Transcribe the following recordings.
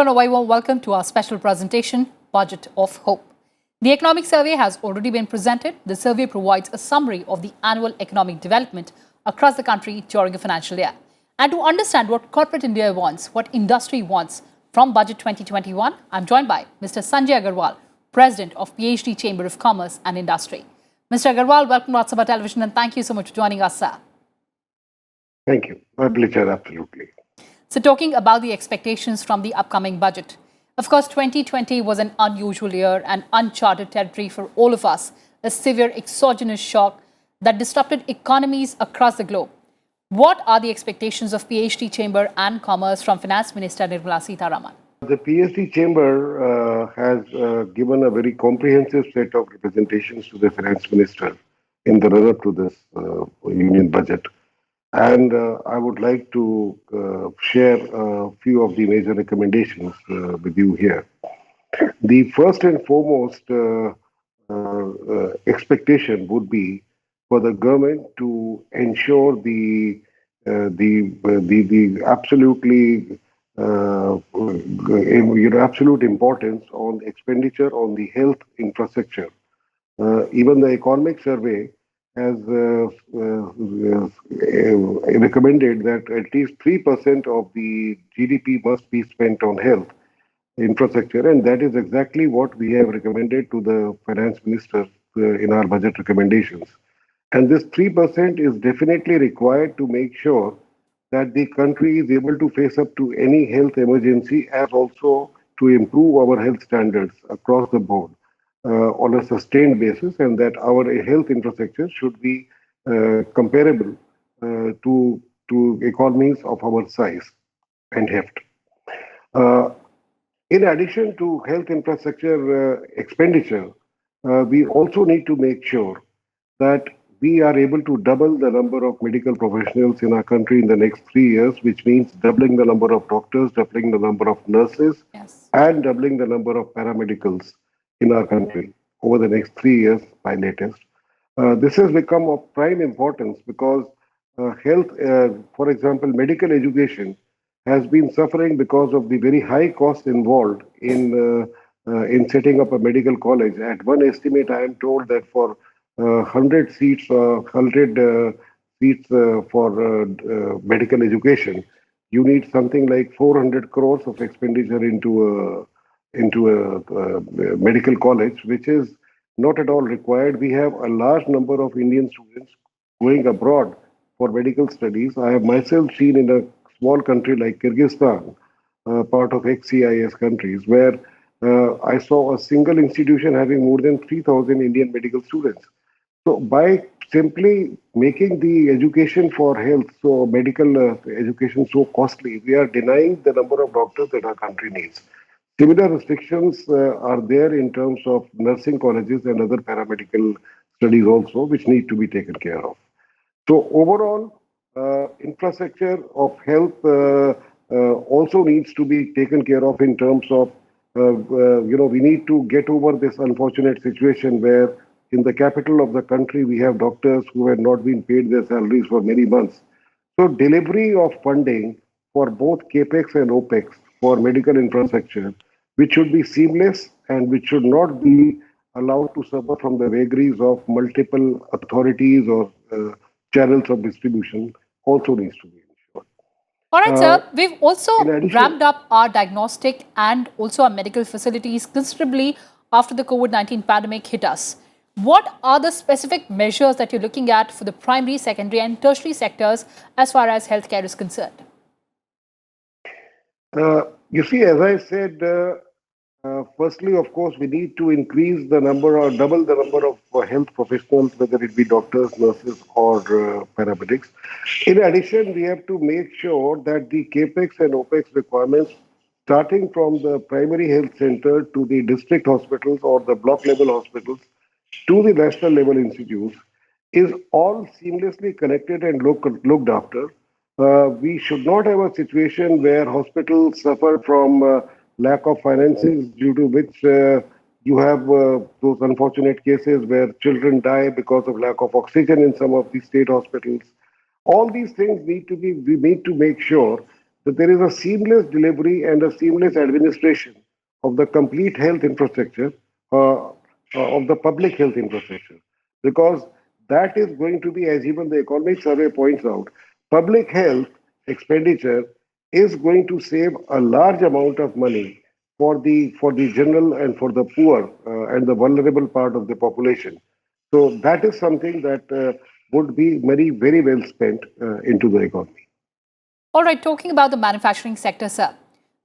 and a very warm welcome to our special presentation, Budget of Hope. The economic survey has already been presented. The survey provides a summary of the annual economic development across the country during a financial year. And to understand what corporate India wants, what industry wants from Budget 2021, I'm joined by Mr. Sanjay Aggarwal, President of PhD Chamber of Commerce and Industry. Mr. Aggarwal, welcome to Sabha Television and thank you so much for joining us, sir. Thank you. My pleasure, absolutely. So talking about the expectations from the upcoming budget. Of course, 2020 was an unusual year and uncharted territory for all of us, a severe exogenous shock that disrupted economies across the globe. What are the expectations of PhD Chamber and Commerce from Finance Minister Nirmala Sitharaman? The PhD Chamber has given a very comprehensive set of representations to the Finance Minister in the run-up to this Union budget. And I would like to share a few of the major recommendations with you here. The first and foremost expectation would be for the government to ensure the absolutely absolute importance on expenditure on the health infrastructure. Even the economic survey has recommended that at least 3% of the GDP must be spent on health infrastructure, and that is exactly what we have recommended to the Finance Minister in our budget recommendations. And this 3% is definitely required to make sure that the country is able to face up to any health emergency, as also to improve our health standards across the board. On a sustained basis, and that our health infrastructure should be comparable to economies of our size and heft. In addition to health infrastructure expenditure, we also need to make sure that we are able to double the number of medical professionals in our country in the next 3 years, which means doubling the number of doctors, doubling the number of nurses, and doubling the number of paramedicals in our country over the next 3 years by latest. This has become of prime importance because health, for example, medical education has been suffering because of the very high cost involved in setting up a medical college. At one estimate, I am told that for 100 seats for medical education, you need something like 400 crores of expenditure into a medical college, which is not at all required. We have a large number of Indian students going abroad for medical studies. I have myself seen in a small country like Kyrgyzstan, part of ex-CIS countries, where I saw a single institution having more than 3,000 Indian medical students. So by simply making the education for health, so medical education so costly, we are denying the number of doctors that our country needs. Similar restrictions are there in terms of nursing colleges and other paramedical studies also, which need to be taken care of. So overall, infrastructure of health also needs to be taken care of in terms of, we need to get over this unfortunate situation where in the capital of the country, we have doctors who have not been paid their salaries for many months. So delivery of funding for both CAPEX and OPEX for medical infrastructure, which should be seamless and which should not be allowed to suffer from the vagaries of multiple authorities or channels of distribution, also needs to be ensured. All right, sir. We've also ramped up our diagnostic and also our medical facilities considerably after the COVID-19 pandemic hit us. What are the specific measures that you're looking at for the primary, secondary and tertiary sectors as far as healthcare is concerned? You see, as I said, firstly, of course, we need to increase the number or double the number of health professionals, whether it be doctors, nurses, or paramedics. In addition, we have to make sure that the CAPEX and OPEX requirements, starting from the primary health center to the district hospitals or the block level hospitals to the national level institutes, is all seamlessly connected and looked after. We should not have a situation where hospitals suffer from lack of finances, due to which you have those unfortunate cases where children die because of lack of oxygen in some of the state hospitals. All these things we need to make sure that there is a seamless delivery and a seamless administration of the complete health infrastructure, of the public health infrastructure. Because that is going to be, as even the economic survey points out, public health expenditure is going to save a large amount of money for the general and for the poor and the vulnerable part of the population. So that is something that would be very well spent into the economy. All right, talking about the manufacturing sector, sir.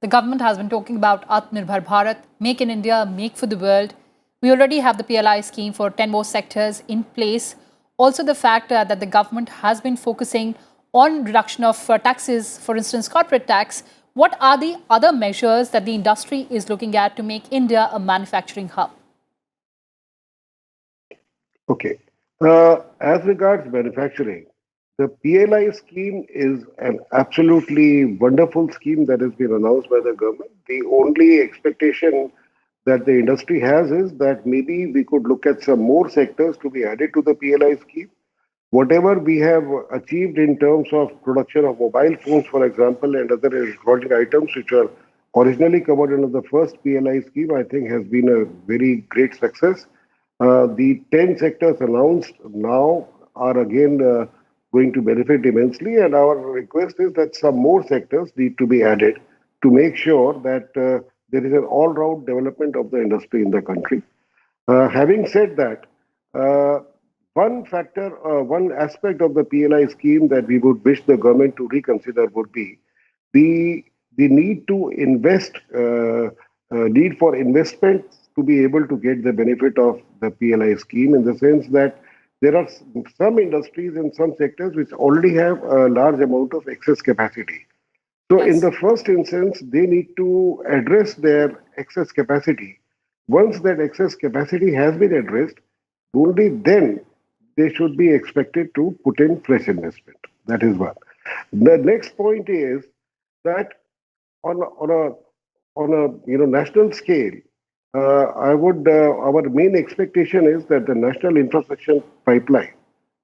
The government has been talking about Atmanirbhar Bharat, Make in India, Make for the World. We already have the PLI scheme for 10 more sectors in place. Also, the fact that the government has been focusing on reduction of taxes, for instance, corporate tax. What are the other measures that the industry is looking at to make India a manufacturing hub? Okay. As regards manufacturing, the PLI scheme is an absolutely wonderful scheme that has been announced by the government. The only expectation that the industry has is that maybe we could look at some more sectors to be added to the PLI scheme. Whatever we have achieved in terms of production of mobile phones, for example, and other electronic items which were originally covered under the first PLI scheme, I think has been a very great success. The 10 sectors announced now are again going to benefit immensely, and our request is that some more sectors need to be added to make sure that there is an all-round development of the industry in the country. Having said that, uh, one aspect of the PLI scheme that we would wish the government to reconsider would be the the need to invest, need for investment to be able to get the benefit of the PLI scheme, in the sense that there are some industries and some sectors which already have a large amount of excess capacity. So, in Yes. the first instance, they need to address their excess capacity. Once that excess capacity has been addressed, only then they should be expected to put in fresh investment. That is one. The next point is that on a, on a on a national scale, our main expectation is that the national infrastructure pipeline,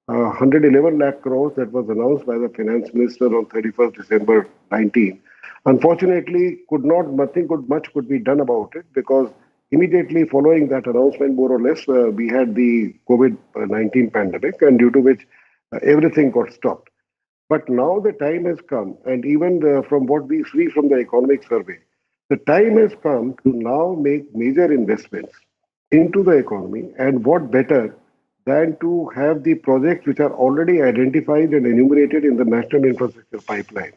111 lakh crores that was announced by the finance minister on 31st December 19. Unfortunately, much could be done about it, because immediately following that announcement, more or less, we had the COVID-19 pandemic, and due to which everything got stopped. But now the time has come, and even from what we see from the economic survey, the time has come to now make major investments into the economy. And what better than to have the projects which are already identified and enumerated in the national infrastructure pipeline.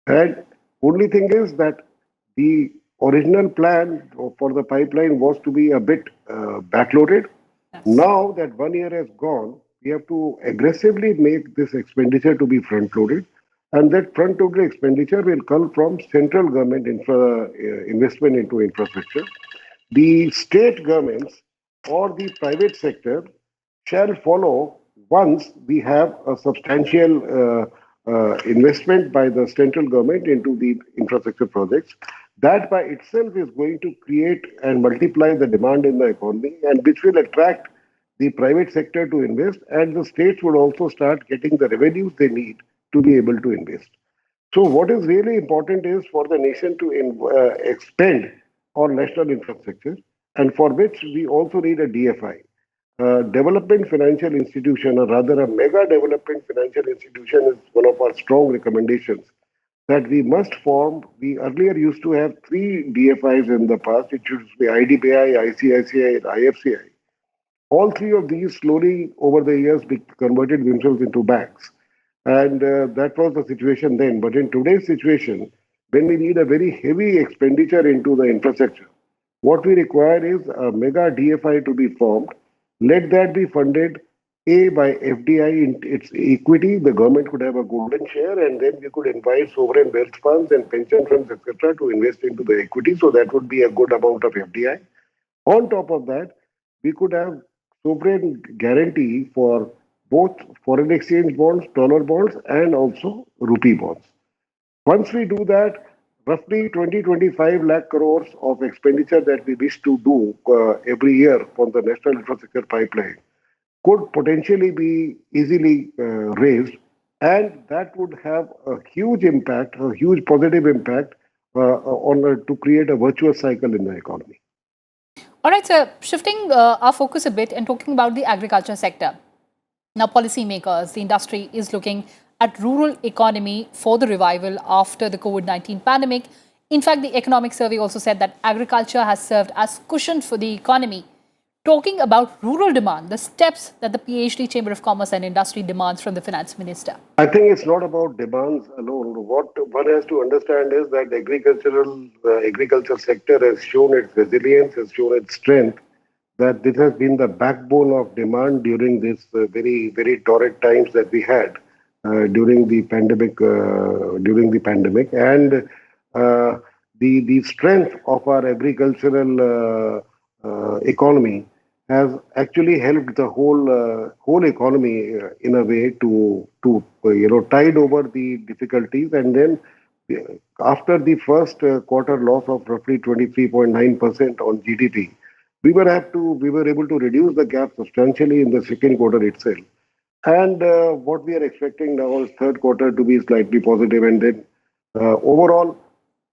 And only thing is that the original plan for the pipeline was to be a bit backloaded. Yes. Now that 1 year has gone, we have to aggressively make this expenditure to be front loaded. And that front loaded expenditure will come from central government investment into infrastructure. The state governments or the private sector shall follow once we have a substantial investment by the central government into the infrastructure projects. That by itself is going to create and multiply the demand in the economy, and which will attract the private sector to invest, and the states would also start getting the revenues they need to be able to invest. So, what is really important is for the nation to expend on national infrastructure, and for which we also need a DFI, development financial institution, or rather a mega development financial institution, is one of our strong recommendations that we must form. We earlier used to have three DFIs in the past. It used to be IDBI, ICICI, and IFCI. All three of these slowly over the years converted themselves into banks. And that was the situation then. But in today's situation, when we need a very heavy expenditure into the infrastructure, what we require is a mega DFI to be formed. Let that be funded A by FDI in its equity. The government could have a golden share, and then we could invite sovereign wealth funds and pension funds, etc., to invest into the equity. So that would be a good amount of FDI. On top of that, we could have sovereign guarantee for both foreign exchange bonds, dollar bonds, and also rupee bonds. Once we do that, roughly 20-25 lakh crores of expenditure that we wish to do every year from the national infrastructure pipeline could potentially be easily raised And that would have a huge impact, a huge positive impact to create a virtuous cycle in the economy. All right, sir, shifting our focus a bit and talking about the agriculture sector. Now, policymakers, the industry is looking at rural economy for the revival after the COVID-19 pandemic. In fact, the economic survey also said that agriculture has served as cushion for the economy. Talking about rural demand, the steps that the PhD Chamber of Commerce and Industry demands from the finance minister. I think it's not about demands alone. What one has to understand is that agriculture sector has shown its resilience, has shown its strength. That this has been the backbone of demand during this very torrid times that we had during the pandemic. And the strength of our agricultural economy has actually helped the whole economy in a way to tide over the difficulties. And then after the first quarter loss of roughly 23.9% on GDP, we were able to reduce the gap substantially in the second quarter itself. And what we are expecting now is third quarter to be slightly positive, and then overall,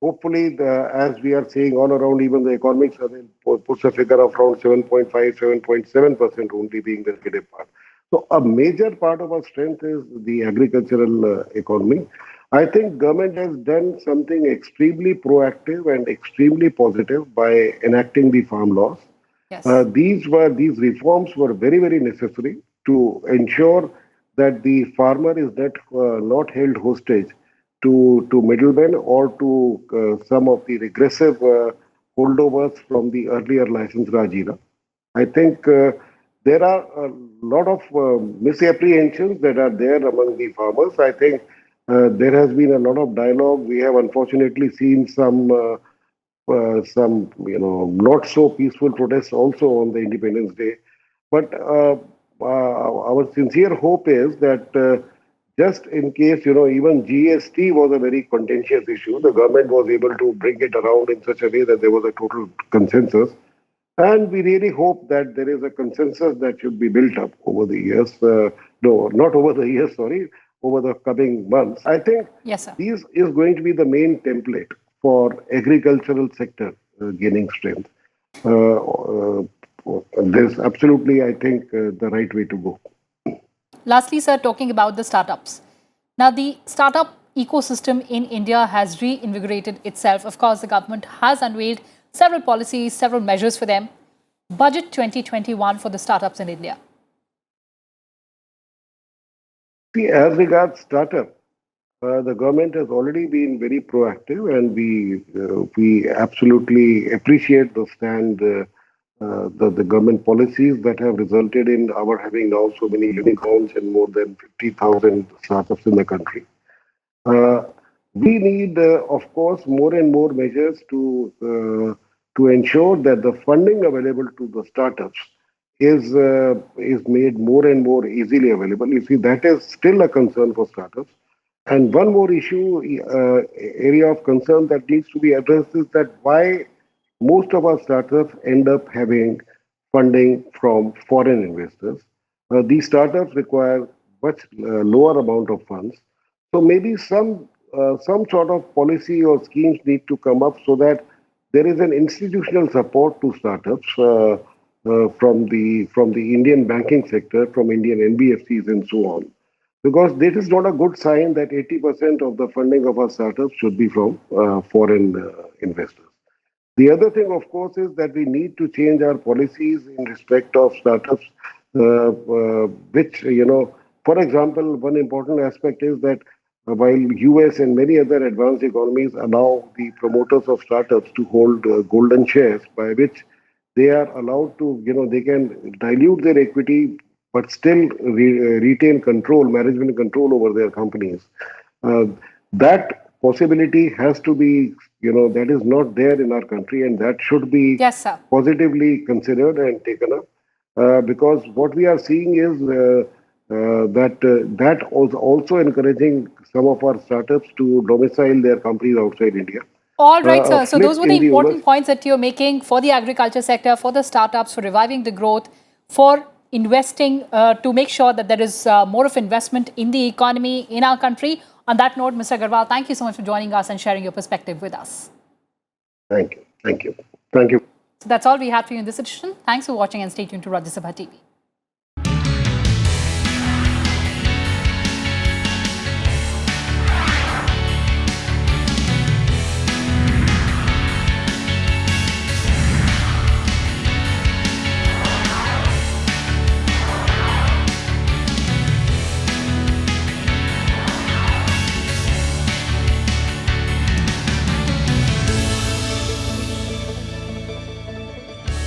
hopefully, as we are seeing all around, even the economic survey puts a figure of around 7.5, 7.7% only being the negative part. So a major part of our strength is the agricultural economy. I think government has done something extremely proactive and extremely positive by enacting the farm laws. Yes. These reforms were very necessary to ensure that the farmer is not held hostage to middlemen or to some of the regressive holdovers from the earlier license Raj era. I think there are a lot of misapprehensions that are there among the farmers. I think there has been a lot of dialogue. We have unfortunately seen some not so peaceful protests also on the Independence Day. But our sincere hope is that just in case, even GST was a very contentious issue, the government was able to bring it around in such a way that there was a total consensus. And we really hope that there is a consensus that should be built up over the years. No, not over the years, sorry, over the coming months. I think Yes, sir. this is going to be the main template for agricultural sector gaining strength. There's absolutely, I think, the right way to go. Lastly, sir, talking about the startups. Now, the startup ecosystem in India has reinvigorated itself. Of course, the government has unveiled several policies, several measures for them. Budget 2021 for the startups in India. See, as regards startup, the government has already been very proactive, and we absolutely appreciate the stand, the government policies that have resulted in our having now so many unicorns and more than 50,000 startups in the country. Uh, we need, of course, more and more measures to ensure that the funding available to the startups is made more and more easily available. You see, that is still a concern for startups. And one more area of concern that needs to be addressed is that why most of our startups end up having funding from foreign investors. These startups require much lower amount of funds. So maybe some sort of policy or schemes need to come up so that there is an institutional support to startups from the Indian banking sector, from Indian NBFCs and so on. Because this is not a good sign that 80% of the funding of our startups should be from foreign investors. The other thing, of course, is that we need to change our policies in respect of startups, for example, one important aspect is that while US and many other advanced economies allow the promoters of startups to hold golden shares by which they are allowed to, they can dilute their equity but still retain control, management control over their companies. Uh, that possibility has to be, that is not there in our country, and that should be Yes, sir. positively considered and taken up. Because what we are seeing is that also encouraging some of our startups to domicile their companies outside India. All right, A sir. So those flip were the in the onus. important points that you're making for the agriculture sector, for the startups, for reviving the growth, for investing to make sure that there is more of investment in the economy in our country. On that note, Mr. Aggarwal, thank you so much for joining us and sharing your perspective with us. Thank you. Thank you. Thank you. So that's all we have for you in this edition. Thanks for watching and stay tuned to Rajya Sabha TV.